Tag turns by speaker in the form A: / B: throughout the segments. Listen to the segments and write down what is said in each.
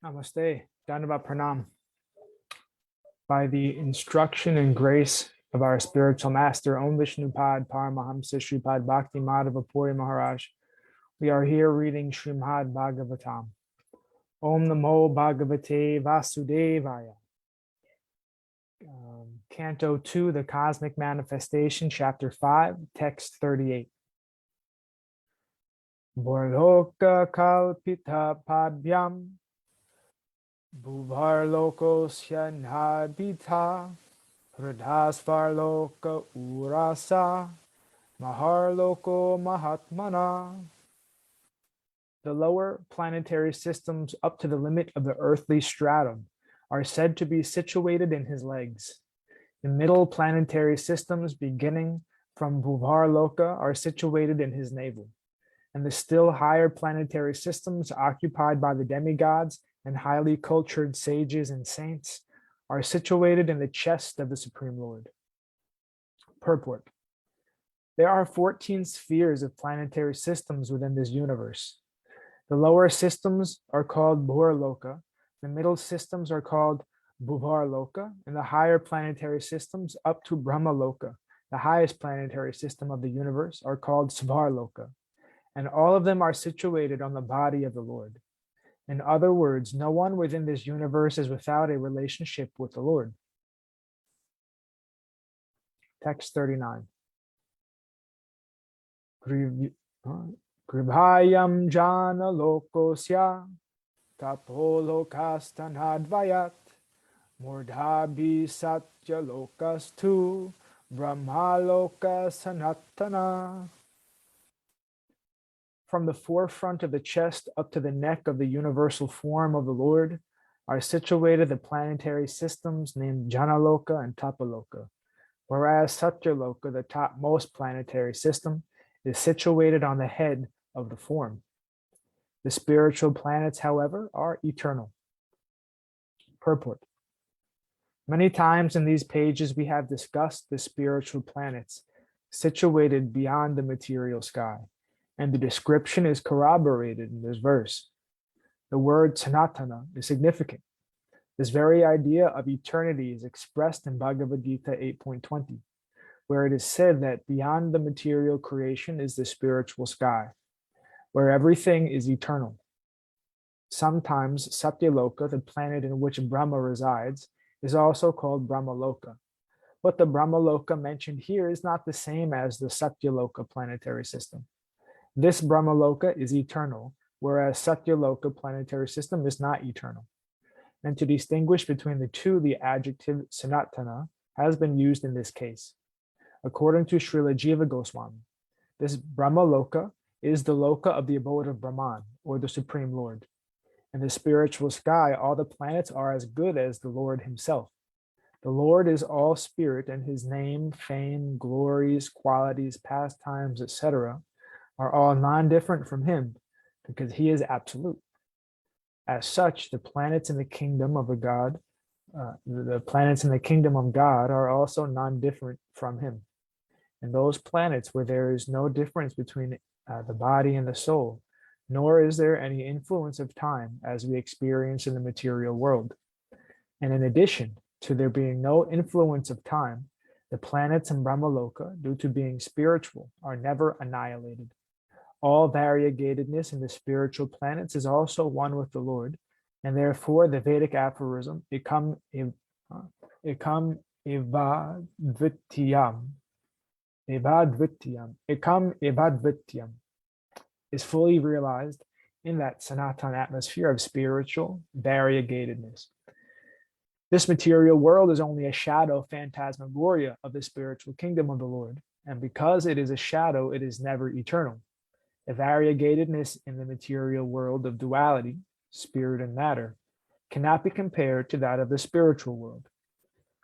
A: Namaste, Dandavat Pranam. By the instruction and grace of our spiritual master, Om Vishnupad Paramahamsa Shripad Bhakti Madhava Puri Maharaj, we are here reading Srimad Bhagavatam. Om Namo Bhagavate Vasudevaya. Canto 2, the Cosmic Manifestation, Chapter 5, Text 38. Borloka Kalpita Padbyam Bhuvar Lokosya Nadbita Hridhasvar Loka Urasa Mahar Loko Mahatmana. The lower planetary systems up to the limit of the earthly stratum are said to be situated in his legs. The middle planetary systems beginning from Bhuvar Loka are situated in his navel, and the still higher planetary systems occupied by the demigods and highly cultured sages and saints are situated in the chest of the Supreme Lord. Purport. There are 14 spheres of planetary systems within this universe. The lower systems are called Bhurloka, the middle systems are called Bhuvarloka, and the higher planetary systems up to Brahmaloka, the highest planetary system of the universe, are called Svarloka, and all of them are situated on the body of the Lord. In other words, no one within this universe is without a relationship with the Lord. Text 39. Gribhayam jana lokosya tapolokastanadvayat murdhabi satya lokastu brahmaloka sanatana. From the forefront of the chest up to the neck of the universal form of the Lord are situated the planetary systems named Janaloka and Tapaloka, whereas Satyaloka, the topmost planetary system, is situated on the head of the form. The spiritual planets, however, are eternal. Purport. Many times in these pages we have discussed the spiritual planets situated beyond the material sky, and the description is corroborated in this verse. The word Sanatana is significant. This very idea of eternity is expressed in Bhagavad Gita 8.20, where it is said that beyond the material creation is the spiritual sky, where everything is eternal. Sometimes Satyaloka, the planet in which Brahma resides, is also called Brahmaloka. But the Brahmaloka mentioned here is not the same as the Satyaloka planetary system. This Brahmaloka is eternal, whereas Satyaloka planetary system is not eternal. And to distinguish between the two, the adjective Sanatana has been used in this case. According to Srila Jiva Goswami, this Brahmaloka is the loka of the abode of Brahman, or the Supreme Lord. In the spiritual sky, all the planets are as good as the Lord himself. The Lord is all spirit, and his name, fame, glories, qualities, pastimes, etc., are all non-different from him, because he is absolute. As such, the planets in the kingdom of a God, the planets in the kingdom of God are also non-different from him. And those planets where there is no difference between the body and the soul, nor is there any influence of time as we experience in the material world. And in addition to there being no influence of time, the planets in Brahmaloka, due to being spiritual, are never annihilated. All variegatedness in the spiritual planets is also one with the Lord, and therefore the Vedic aphorism, ekam evadvityam, is fully realized in that Sanatan atmosphere of spiritual variegatedness. This material world is only a shadow phantasmagoria of the spiritual kingdom of the Lord, and because it is a shadow, it is never eternal. The variegatedness in the material world of duality, spirit and matter, cannot be compared to that of the spiritual world.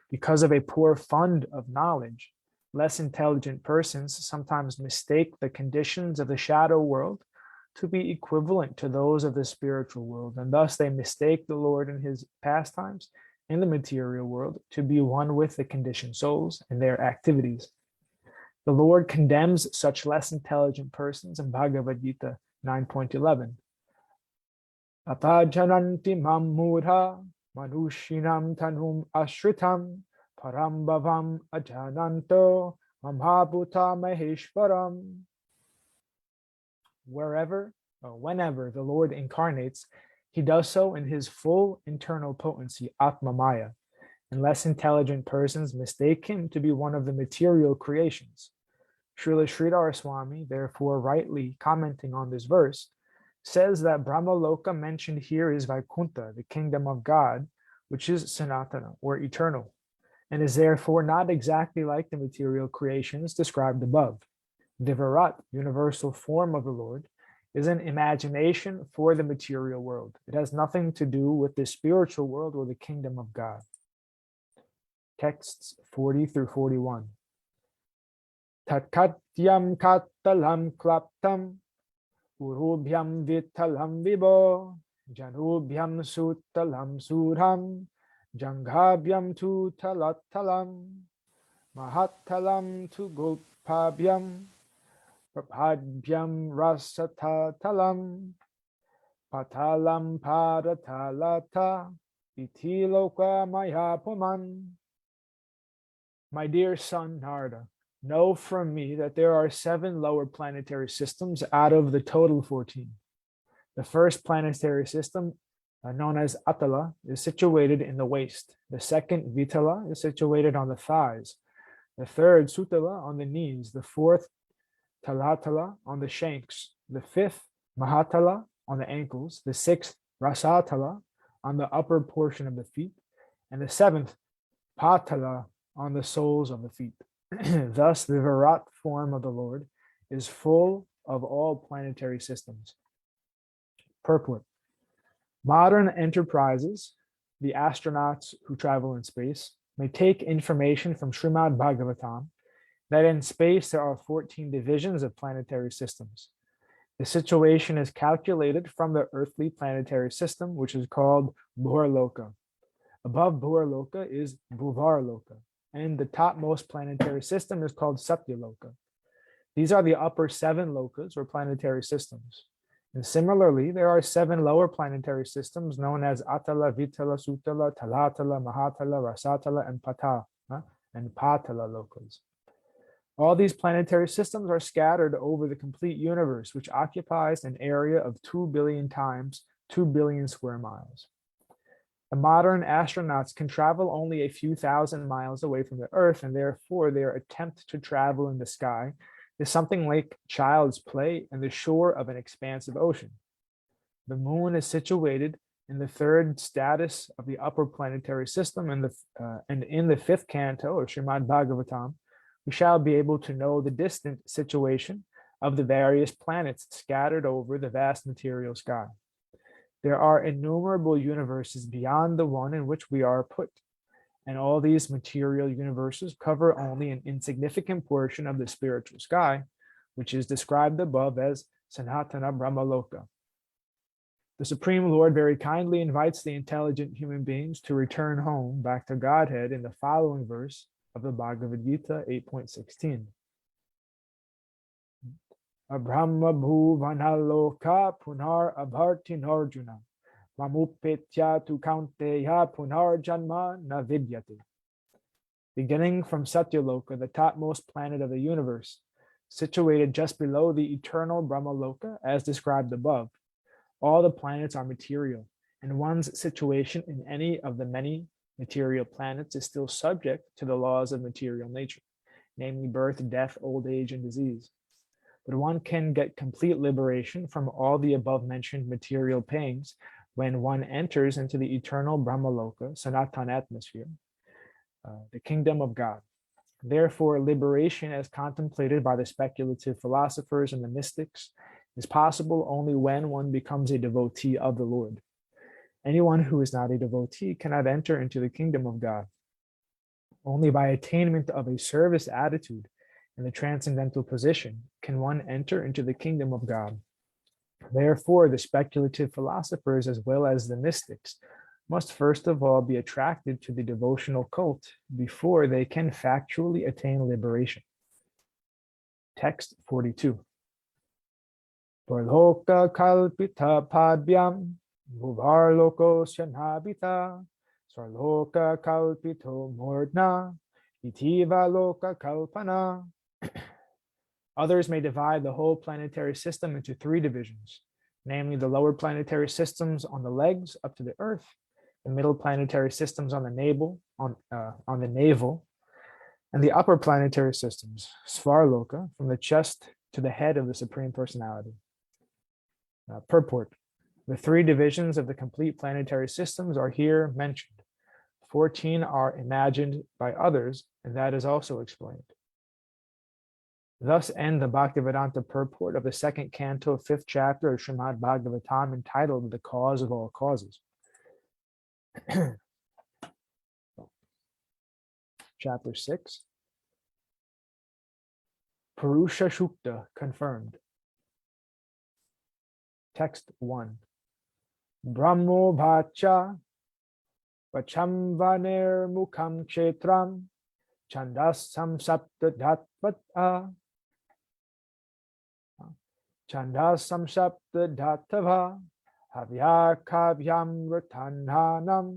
A: Because of a poor fund of knowledge, less intelligent persons sometimes mistake the conditions of the shadow world to be equivalent to those of the spiritual world, and thus they mistake the Lord and his pastimes in the material world to be one with the conditioned souls and their activities. The Lord condemns such less intelligent persons in Bhagavad Gita 9.11. Atajananti mam mudha manushinam tanum ashritam parambhavam ajananto mamhabhuta maheshwaram. Wherever or whenever the Lord incarnates, he does so in his full internal potency, Atma Maya, and less intelligent persons mistake him to be one of the material creations. Srila Sridhar Swami, therefore, rightly commenting on this verse, says that Brahmaloka mentioned here is Vaikuntha, the kingdom of God, which is Sanatana, or eternal, and is therefore not exactly like the material creations described above. The Virat, universal form of the Lord, is an imagination for the material world. It has nothing to do with the spiritual world or the kingdom of God. Texts 40 through 41. Tatkatyam katalam klaptam urubhyam vitalam vibo janubhyam sutalam surham janghabhyam tu talatalam mahatalam tu gopabhyam prabhadhyam rasatatalam patalam paratalata itiloka mayapuman. My dear son Narada, know from me that there are 7 lower planetary systems out of the total 14. The first planetary system, known as Atala, is situated in the waist. The second, Vitala, is situated on the thighs. The third, Sutala, on the knees. The fourth, Talatala, on the shanks. The fifth, Mahatala, on the ankles. The sixth, Rasatala, on the upper portion of the feet. And the seventh, Patala, on the soles of the feet. Thus, the Virat form of the Lord is full of all planetary systems. Purport. Modern enterprises, the astronauts who travel in space, may take information from Srimad Bhagavatam that in space there are 14 divisions of planetary systems. The situation is calculated from the earthly planetary system, which is called Bhurloka. Above Bhurloka is Bhuvarloka, and the topmost planetary system is called Satyaloka. These are the upper 7 lokas or planetary systems. And similarly, there are 7 lower planetary systems known as Atala, Vitala, Sutala, Talatala, Mahatala, Rasatala, and Patala lokas. All these planetary systems are scattered over the complete universe, which occupies an area of 2 billion times 2 billion square miles. The modern astronauts can travel only a few thousand miles away from the Earth, and therefore their attempt to travel in the sky is something like child's play on the shore of an expansive ocean. The moon is situated in the 3rd status of the upper planetary system, and in the 5th canto of Srimad Bhagavatam, we shall be able to know the distant situation of the various planets scattered over the vast material sky. There are innumerable universes beyond the one in which we are put, and all these material universes cover only an insignificant portion of the spiritual sky, which is described above as Sanatana Brahmaloka. The Supreme Lord very kindly invites the intelligent human beings to return home back to Godhead in the following verse of the Bhagavad Gita 8.16. Abrahma bhuvanaloka punar abhartinarjuna mamupetya tu kaunteya punar janma na vidyate. Beginning from Satyaloka, the topmost planet of the universe, situated just below the eternal Brahmaloka, as described above, all the planets are material, and one's situation in any of the many material planets is still subject to the laws of material nature, namely birth, death, old age, and disease. But one can get complete liberation from all the above-mentioned material pangs when one enters into the eternal Brahmaloka, Sanatan atmosphere, the kingdom of God. Therefore, liberation as contemplated by the speculative philosophers and the mystics is possible only when one becomes a devotee of the Lord. Anyone who is not a devotee cannot enter into the kingdom of God. Only by attainment of a service attitude in the transcendental position can one enter into the kingdom of God. Therefore, the speculative philosophers as well as the mystics must first of all be attracted to the devotional cult before they can factually attain liberation. Text 42. Parloka kalpita padbyam Bhuvar loko syanhabita, sarloka kalpito mordna, itiva loka kalpana. Others may divide the whole planetary system into three divisions, namely the lower planetary systems on the legs up to the earth, the middle planetary systems on the navel, and the upper planetary systems, Svarloka, from the chest to the head of the Supreme Personality. Purport. The three divisions of the complete planetary systems are here mentioned. 14 are imagined by others, and that is also explained. Thus end the Bhaktivedanta purport of the second canto, 5th chapter of Srimad Bhagavatam, entitled The Cause of All Causes. Chapter 6. Purusha Shukta confirmed. Text 1. Brahmo Bhacha Vacham Vanir Mukham Kshetram Chandasam Saptadatvat Chandasam Saptadatava Havya Kavyam Ratanhanam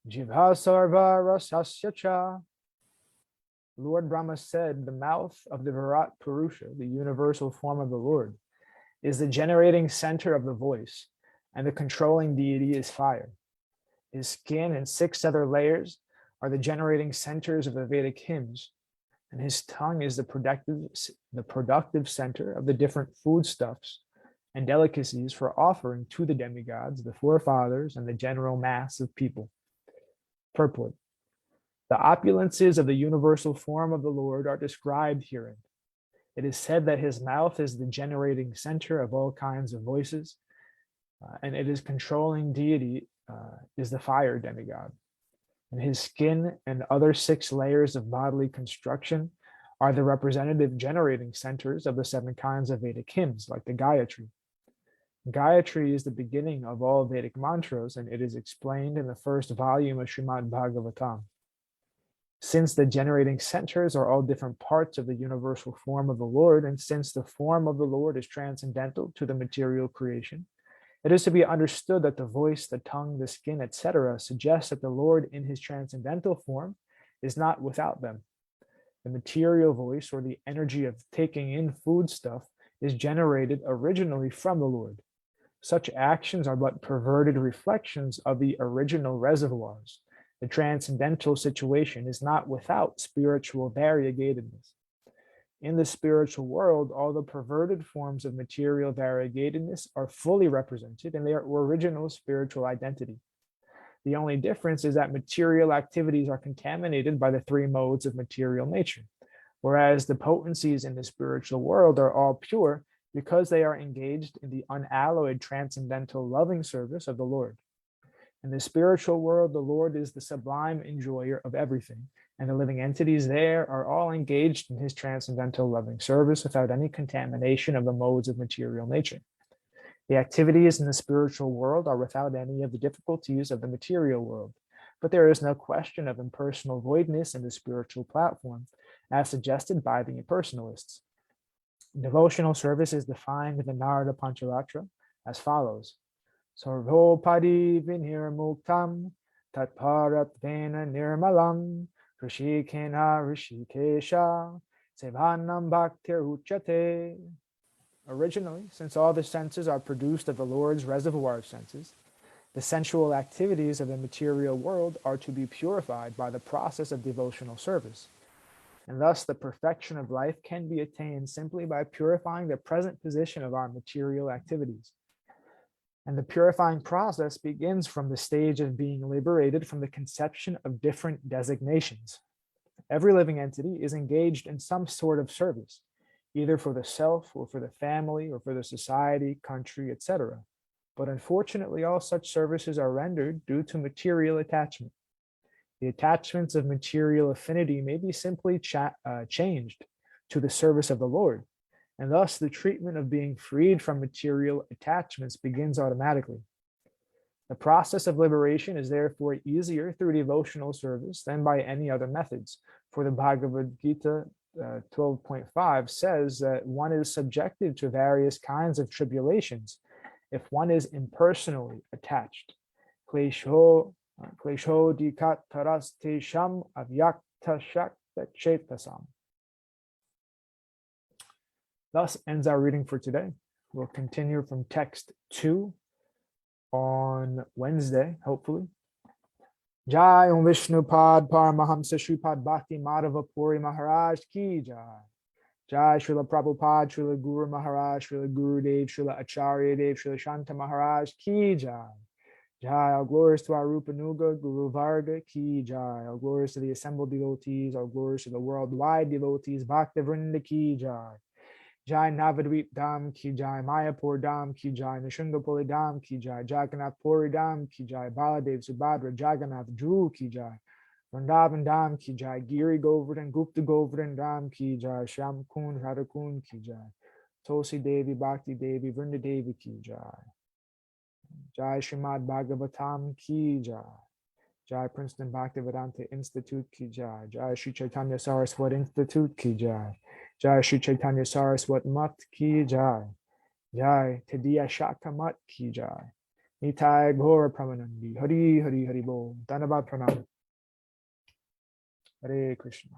A: Jiva Sarva Rasasya Cha. Lord Brahma said, the mouth of the Virat Purusha, the universal form of the Lord, is the generating center of the voice, and the controlling deity is fire. His skin and 6 other layers are the generating centers of the Vedic hymns, and his tongue is the productive center of the different foodstuffs and delicacies for offering to the demigods, the forefathers, and the general mass of people. Purport. The opulences of the universal form of the Lord are described herein. It is said that his mouth is the generating center of all kinds of voices, and it is controlling deity is the fire demigod. And his skin and other 6 layers of bodily construction are the representative generating centers of the 7 kinds of Vedic hymns, like the Gayatri. Gayatri is the beginning of all Vedic mantras, and it is explained in the first volume of Srimad Bhagavatam. Since the generating centers are all different parts of the universal form of the Lord, and since the form of the Lord is transcendental to the material creation, it is to be understood that the voice, the tongue, the skin, etc., suggests that the Lord in his transcendental form is not without them. The material voice, or the energy of taking in foodstuff, is generated originally from the Lord. Such actions are but perverted reflections of the original reservoirs. The transcendental situation is not without spiritual variegatedness. In the spiritual world, all the perverted forms of material variegatedness are fully represented in their original spiritual identity. The only difference is that material activities are contaminated by the 3 modes of material nature, whereas the potencies in the spiritual world are all pure because they are engaged in the unalloyed transcendental loving service of the Lord. In the spiritual world, the Lord is the sublime enjoyer of everything, and the living entities there are all engaged in his transcendental loving service without any contamination of the modes of material nature. The activities in the spiritual world are without any of the difficulties of the material world, but there is no question of impersonal voidness in the spiritual platform, as suggested by the impersonalists. Devotional service is defined in the Narada Pancharatra as follows. Sarvopadi vinirmuktam tatparatvena nirmalam rishikena rishikesha sevanam bhaktir uchate. Originally, since all the senses are produced of the Lord's reservoir of senses, the sensual activities of the material world are to be purified by the process of devotional service. And thus the perfection of life can be attained simply by purifying the present position of our material activities. And the purifying process begins from the stage of being liberated from the conception of different designations. Every living entity is engaged in some sort of service, either for the self or for the family or for the society, country, etc. But unfortunately, all such services are rendered due to material attachment. The attachments of material affinity may be simply changed to the service of the Lord, and thus the treatment of being freed from material attachments begins automatically. The process of liberation is therefore easier through devotional service than by any other methods, for the Bhagavad Gita 12.5 says that one is subjected to various kinds of tribulations if one is impersonally attached. Klesho dikat taraste sham avyakta shakta chetasam. Thus ends our reading for today. We'll continue from text 2 on Wednesday, hopefully. Jai Om Vishnu Pad Paramahamsa Shripad Bhakti Madhava Puri Maharaj Ki Jai. Jai Srila Prabhupada, Srila Guru Maharaj, Srila Gurudev, Srila Acharya Dev, Srila Shanta Maharaj Ki Jai. Jai, all glories to our Rupanuga, Guru Varga Ki Jai. All glories to the assembled devotees, all glories to the worldwide devotees, Bhaktivinoda Ki Jai. Jai Navadvip Dham Ki Jai, Mayapur Dham Ki Jai, Nishungapuri Dham Ki Jai, Jagannath Puri Dham Ki Jai, Baladev Subhadra Jagannath Dhru Ki Jai, Vrindavan Dham Ki Jai, Giri Govardhan Gupta Govardhan Dham Ki Jai, Sham Kund Radha Kund Ki Jai, Tulsi Devi Bhakti Devi Vrinda Devi Ki Jai, Jai Srimad Bhagavatam Ki Jai, Jai Princeton Bhaktivedanta Institute Ki Jai, Jai Shri Chaitanya Saraswat Institute Ki Jai, Jai Shri Chaitanya Saraswat Mat Ki Jai, Jai Tadiya Shakta Mat Ki Jai, Nitai Gora Pramanandi, Hari Hari Hari Bol, Dhanabad Pranam, Hare Krishna.